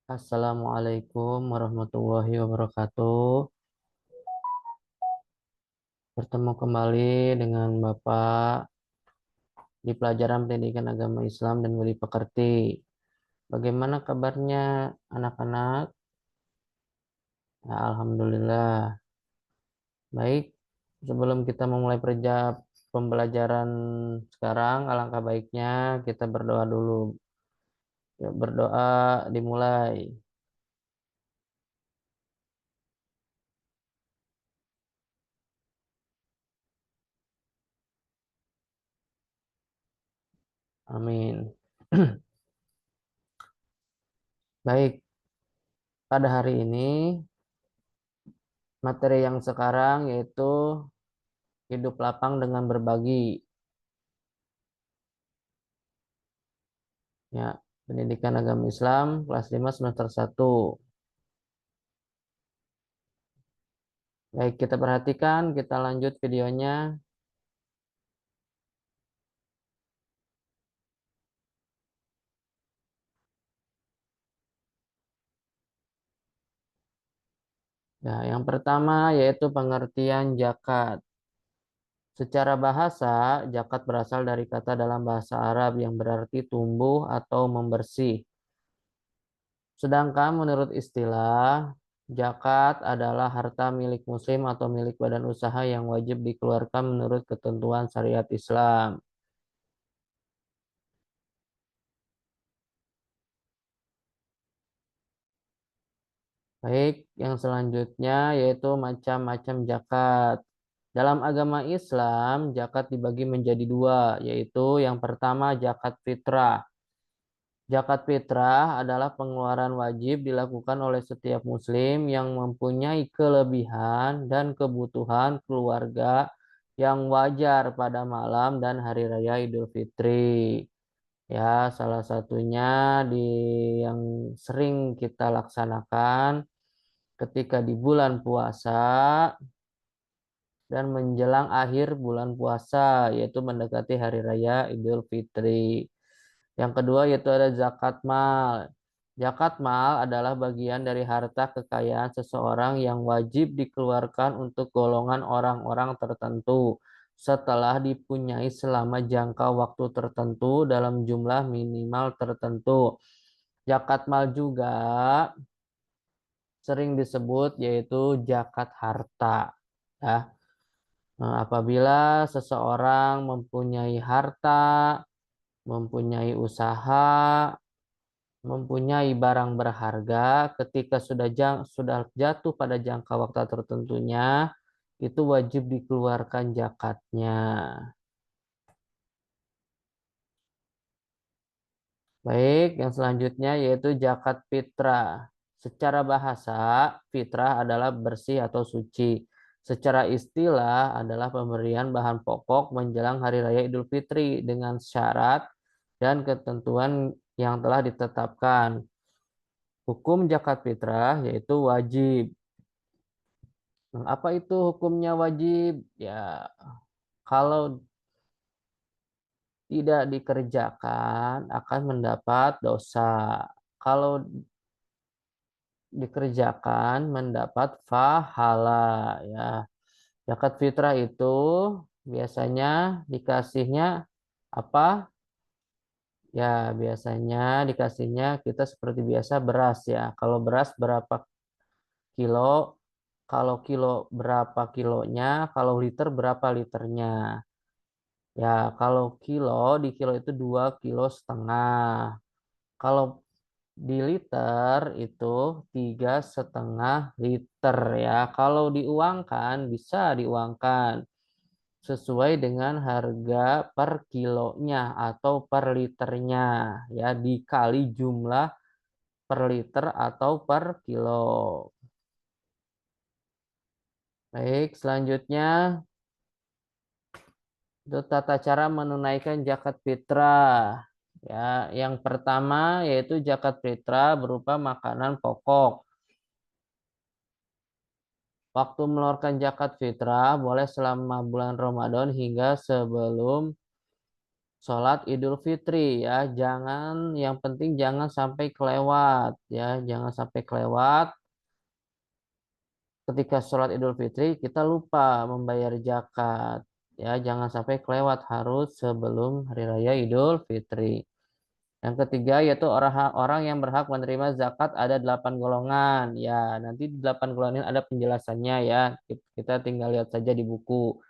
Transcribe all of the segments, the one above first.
Assalamualaikum warahmatullahi wabarakatuh. Bertemu kembali dengan Bapak di pelajaran Pendidikan Agama Islam dan Budi Pekerti. Bagaimana kabarnya anak-anak? Ya, Alhamdulillah. Baik, sebelum kita memulai pembelajaran sekarang, alangkah baiknya kita berdoa dulu. Ya, berdoa dimulai. Amin. Baik, pada hari ini materi yang sekarang yaitu hidup lapang dengan berbagi. Ya, Pendidikan Agama Islam kelas 5 semester 1. Baik, kita perhatikan, kita lanjut videonya. Nah, yang pertama yaitu pengertian zakat. Secara bahasa, zakat berasal dari kata dalam bahasa Arab yang berarti tumbuh atau membersih. Sedangkan menurut istilah, zakat adalah harta milik muslim atau milik badan usaha yang wajib dikeluarkan menurut ketentuan syariat Islam. Baik, yang selanjutnya yaitu macam-macam zakat. Dalam agama Islam, zakat dibagi menjadi dua, yaitu yang pertama zakat fitrah. Zakat fitrah adalah pengeluaran wajib dilakukan oleh setiap muslim yang mempunyai kelebihan dan kebutuhan keluarga yang wajar pada malam dan hari raya Idul Fitri. Ya, salah satunya di yang sering kita laksanakan ketika di bulan puasa dan menjelang akhir bulan puasa, yaitu mendekati hari raya Idul Fitri. Yang kedua yaitu ada zakat mal. Zakat mal adalah bagian dari harta kekayaan seseorang yang wajib dikeluarkan untuk golongan orang-orang tertentu setelah dipunyai selama jangka waktu tertentu dalam jumlah minimal tertentu. Zakat mal juga sering disebut yaitu zakat harta. Ya. Nah, apabila seseorang mempunyai harta, mempunyai usaha, mempunyai barang berharga, ketika sudah jatuh pada jangka waktu tertentunya, itu wajib dikeluarkan zakatnya. Baik, yang selanjutnya yaitu zakat fitrah. Secara bahasa, fitrah adalah bersih atau suci. Secara istilah adalah pemberian bahan pokok menjelang Hari Raya Idul Fitri dengan syarat dan ketentuan yang telah ditetapkan. Hukum zakat fitrah yaitu wajib. Nah, apa itu hukumnya wajib? Ya, kalau tidak dikerjakan akan mendapat dosa. Kalau dikerjakan mendapat pahala ya. Zakat fitrah itu biasanya dikasihnya apa? Ya, biasanya dikasihnya kita seperti biasa beras ya. Kalau beras berapa kilo? Kalau kilo berapa kilonya? Kalau liter berapa liternya? Ya, kalau di kilo itu 2,5 kilo. Kalau di liter itu 3,5 liter ya. Kalau diuangkan bisa diuangkan sesuai dengan harga per kilonya atau per liternya ya dikali jumlah per liter atau per kilo. Baik, selanjutnya itu tata cara menunaikan zakat fitrah. Ya, yang pertama yaitu zakat fitrah berupa makanan pokok. Waktu mengeluarkan zakat fitrah boleh selama bulan Ramadan hingga sebelum sholat Idul Fitri ya. Jangan, yang penting jangan sampai kelewat ya, jangan sampai kelewat. Ketika sholat Idul Fitri kita lupa membayar zakat ya, jangan sampai kelewat, harus sebelum hari raya Idul Fitri. Yang ketiga yaitu orang yang berhak menerima zakat ada 8 golongan ya, nanti di 8 golongan ini ada penjelasannya ya, kita tinggal lihat saja di buku.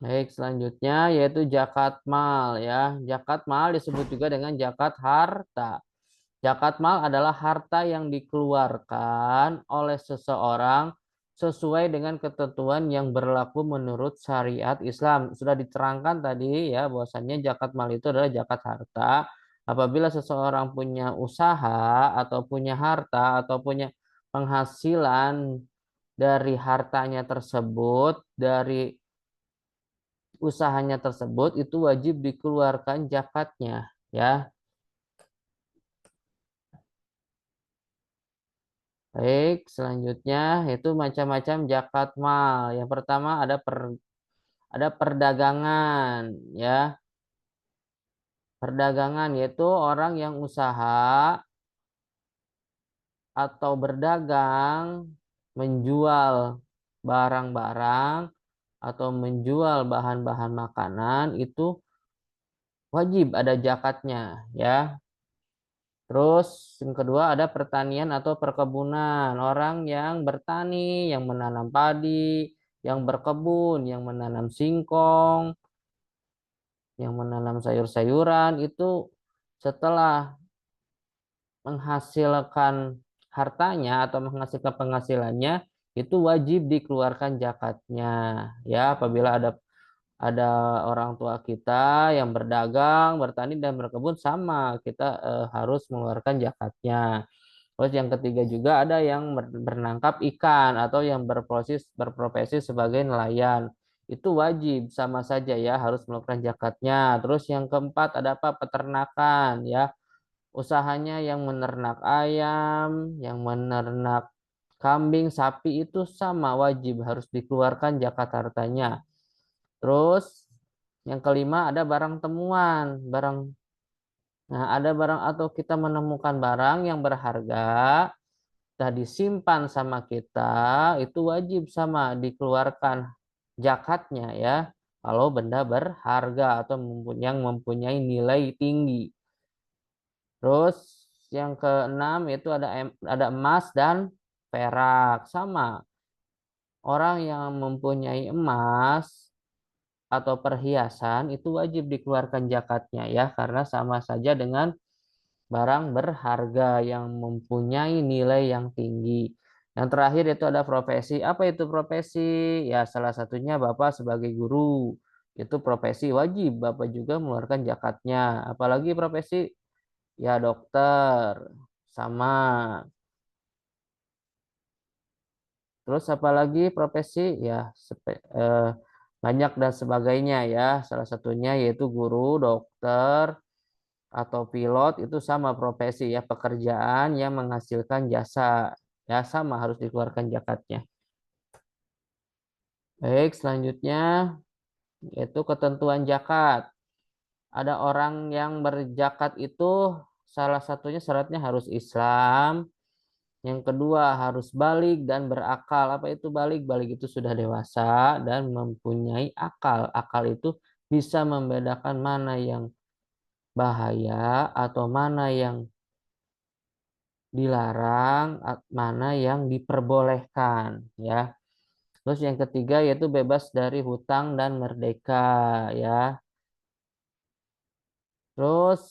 Baik, selanjutnya yaitu zakat mal ya. Zakat mal disebut juga dengan zakat harta. Zakat mal adalah harta yang dikeluarkan oleh seseorang sesuai dengan ketentuan yang berlaku menurut syariat Islam. Sudah diterangkan tadi ya bahwasannya zakat mal itu adalah zakat harta. Apabila seseorang punya usaha atau punya harta atau punya penghasilan dari hartanya tersebut, dari usahanya tersebut, itu wajib dikeluarkan zakatnya ya. Baik, selanjutnya itu macam-macam zakat mal. Yang pertama ada perdagangan ya. Perdagangan yaitu orang yang usaha atau berdagang menjual barang-barang atau menjual bahan-bahan makanan, itu wajib ada zakatnya ya. Terus yang kedua ada pertanian atau perkebunan. Orang yang bertani, yang menanam padi, yang berkebun, yang menanam singkong, yang menanam sayur-sayuran, itu setelah menghasilkan hartanya atau menghasilkan penghasilannya, itu wajib dikeluarkan zakatnya. Ya, apabila ada orang tua kita yang berdagang, bertani dan berkebun, sama kita harus mengeluarkan zakatnya. Terus yang ketiga juga ada yang bernangkap ikan atau yang berprofesi sebagai nelayan. Itu wajib sama saja ya, harus melakukan zakatnya. Terus yang keempat ada apa? Peternakan ya. Usahanya yang menernak ayam, yang menernak kambing, sapi, itu sama wajib harus dikeluarkan zakat hartanya. Terus yang kelima ada barang temuan, nah ada barang atau kita menemukan barang yang berharga tadi simpan sama kita, itu wajib sama dikeluarkan zakatnya ya. Kalau benda berharga atau yang mempunyai nilai tinggi. Terus yang keenam itu ada emas dan perak, sama. Orang yang mempunyai emas atau perhiasan itu wajib dikeluarkan zakatnya ya, karena sama saja dengan barang berharga yang mempunyai nilai yang tinggi. Yang terakhir itu ada profesi. Apa itu profesi? Ya, salah satunya Bapak sebagai guru. Itu profesi wajib Bapak juga mengeluarkan zakatnya. Apalagi profesi ya dokter sama. Terus apalagi profesi ya banyak dan sebagainya ya. Salah satunya yaitu guru, dokter, atau pilot, itu sama profesi ya, pekerjaan yang menghasilkan jasa ya, sama harus dikeluarkan zakatnya. Baik, selanjutnya yaitu ketentuan zakat. Ada orang yang berzakat itu salah satunya syaratnya harus Islam. Yang kedua harus balik dan berakal. Apa itu balik? Balik itu sudah dewasa dan mempunyai akal. Akal itu bisa membedakan mana yang bahaya atau mana yang dilarang, mana yang diperbolehkan ya. Terus yang ketiga yaitu bebas dari hutang dan merdeka ya. Terus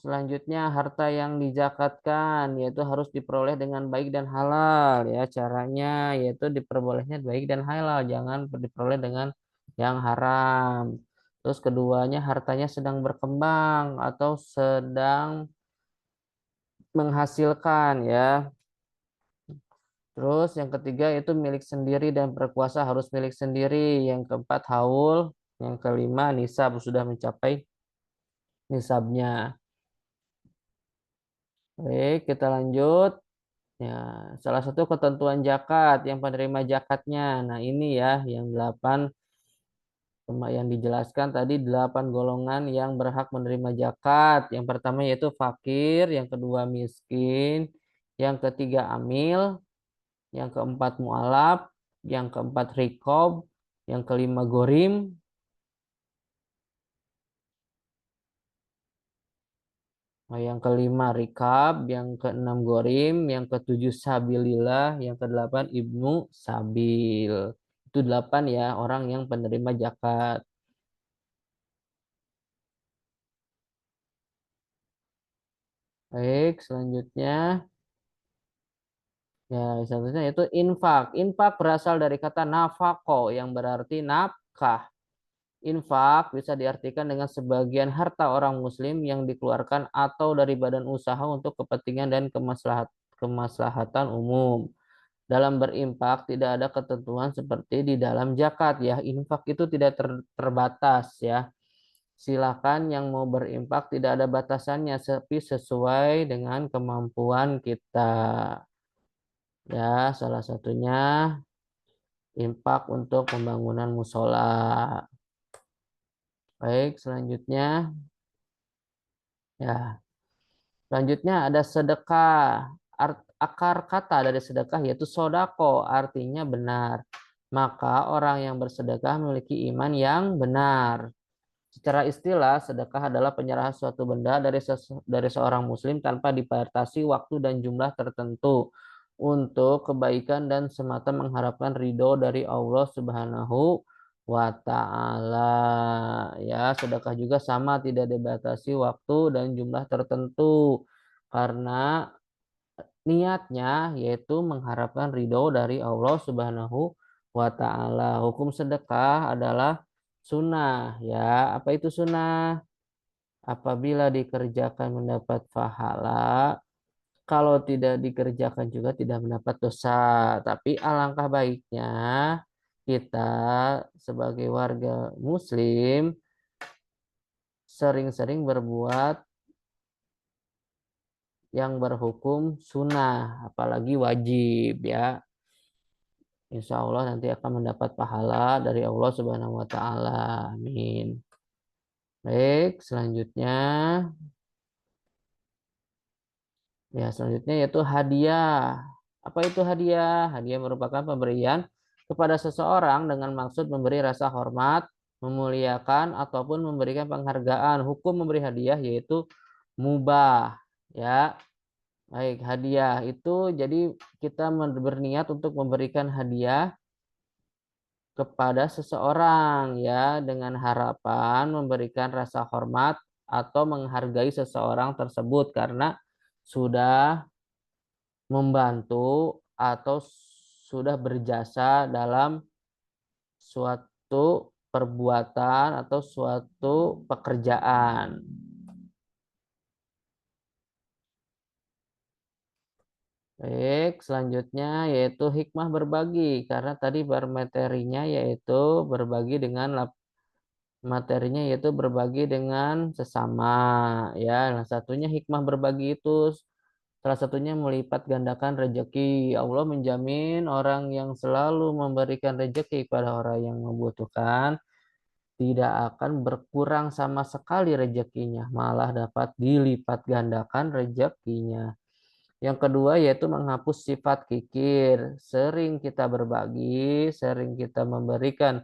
selanjutnya harta yang dizakatkan yaitu harus diperoleh dengan baik dan halal ya. Caranya yaitu diperbolehnya baik dan halal, jangan diperoleh dengan yang haram. Terus keduanya hartanya sedang berkembang atau sedang menghasilkan ya. Terus yang ketiga itu milik sendiri dan berkuasa harus milik sendiri. Yang keempat haul. Yang kelima nisab, sudah mencapai nisabnya. Baik, kita lanjut. Ya, salah satu ketentuan zakat yang penerima zakatnya. Nah, ini ya yang 8 yang dijelaskan tadi 8 golongan yang berhak menerima zakat. Yang pertama yaitu fakir, yang kedua miskin, yang ketiga amil, yang keempat mualaf, yang keempat rikob, yang kelima gorim, yang kelima rikab, yang keenam gorim, yang ketujuh sabilillah, yang kedelapan ibnu sabil. Itu 8 ya orang yang penerima zakat. Baik, selanjutnya ya selanjutnya itu infak. Infak berasal dari kata nafako yang berarti nafkah. Infak bisa diartikan dengan sebagian harta orang muslim yang dikeluarkan atau dari badan usaha untuk kepentingan dan kemaslahatan umum. Dalam berimpak tidak ada ketentuan seperti di dalam zakat ya. Infak itu tidak terbatas ya. Silakan yang mau berimpak tidak ada batasannya tapi sesuai dengan kemampuan kita. Ya, salah satunya infak untuk pembangunan musola. Baik, selanjutnya ya. Selanjutnya ada sedekah. Akar kata dari sedekah yaitu sodako, artinya benar. Maka orang yang bersedekah memiliki iman yang benar. Secara istilah, sedekah adalah penyerahan suatu benda dari seorang muslim tanpa dibatasi waktu dan jumlah tertentu untuk kebaikan dan semata mengharapkan ridho dari Allah Subhanahu wa ta'ala. Ya, sedekah juga sama tidak dibatasi waktu dan jumlah tertentu karena niatnya yaitu mengharapkan ridho dari Allah Subhanahu wa ta'ala. Hukum sedekah adalah sunnah ya. Apa itu sunnah? Apabila dikerjakan mendapat pahala, kalau tidak dikerjakan juga tidak mendapat dosa. Tapi alangkah baiknya kita sebagai warga muslim sering-sering berbuat yang berhukum sunnah, apalagi wajib ya. Insya Allah nanti akan mendapat pahala dari Allah Subhanahu wa Ta'ala. Amin. Baik, selanjutnya selanjutnya yaitu hadiah. Apa itu hadiah? Hadiah merupakan pemberian kepada seseorang dengan maksud memberi rasa hormat, memuliakan ataupun memberikan penghargaan. Hukum memberi hadiah yaitu mubah, ya. Baik, hadiah itu jadi kita berniat untuk memberikan hadiah kepada seseorang ya dengan harapan memberikan rasa hormat atau menghargai seseorang tersebut karena sudah membantu atau sudah berjasa dalam suatu perbuatan atau suatu pekerjaan. Baik, selanjutnya yaitu hikmah berbagi karena tadi materinya yaitu berbagi dengan materinya yaitu berbagi dengan sesama ya. Nah, satunya hikmah berbagi itu salah satunya melipat gandakan rezeki. Allah menjamin orang yang selalu memberikan rezeki kepada orang yang membutuhkan tidak akan berkurang sama sekali rezekinya, malah dapat dilipat gandakan rezekinya. Yang kedua yaitu menghapus sifat kikir. Sering kita berbagi, sering kita memberikan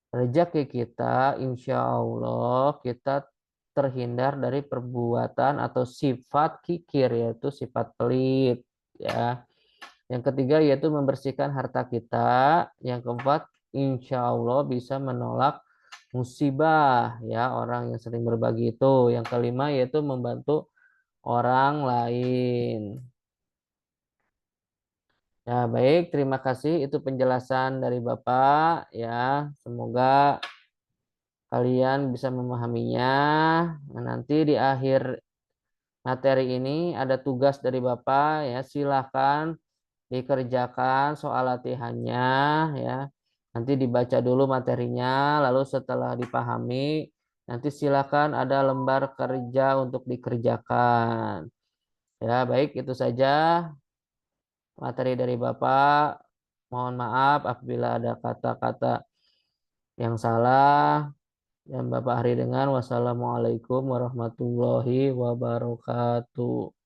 rezeki kita, insya Allah kita terhindar dari perbuatan atau sifat kikir, yaitu sifat pelit. Ya. Yang ketiga yaitu membersihkan harta kita. Yang keempat, insya Allah bisa menolak musibah. Ya, orang yang sering berbagi itu. Yang kelima yaitu membantu orang lain. Ya, baik, terima kasih. Itu penjelasan dari Bapak. Ya, semoga kalian bisa memahaminya. Nah, nanti di akhir materi ini ada tugas dari Bapak ya, silakan dikerjakan soal latihannya ya. Nanti dibaca dulu materinya, lalu setelah dipahami, nanti silakan ada lembar kerja untuk dikerjakan. Ya, baik itu saja. materi dari Bapak. Mohon maaf apabila ada kata-kata yang salah. Yang Bapak hari dengan. Wassalamualaikum warahmatullahi wabarakatuh.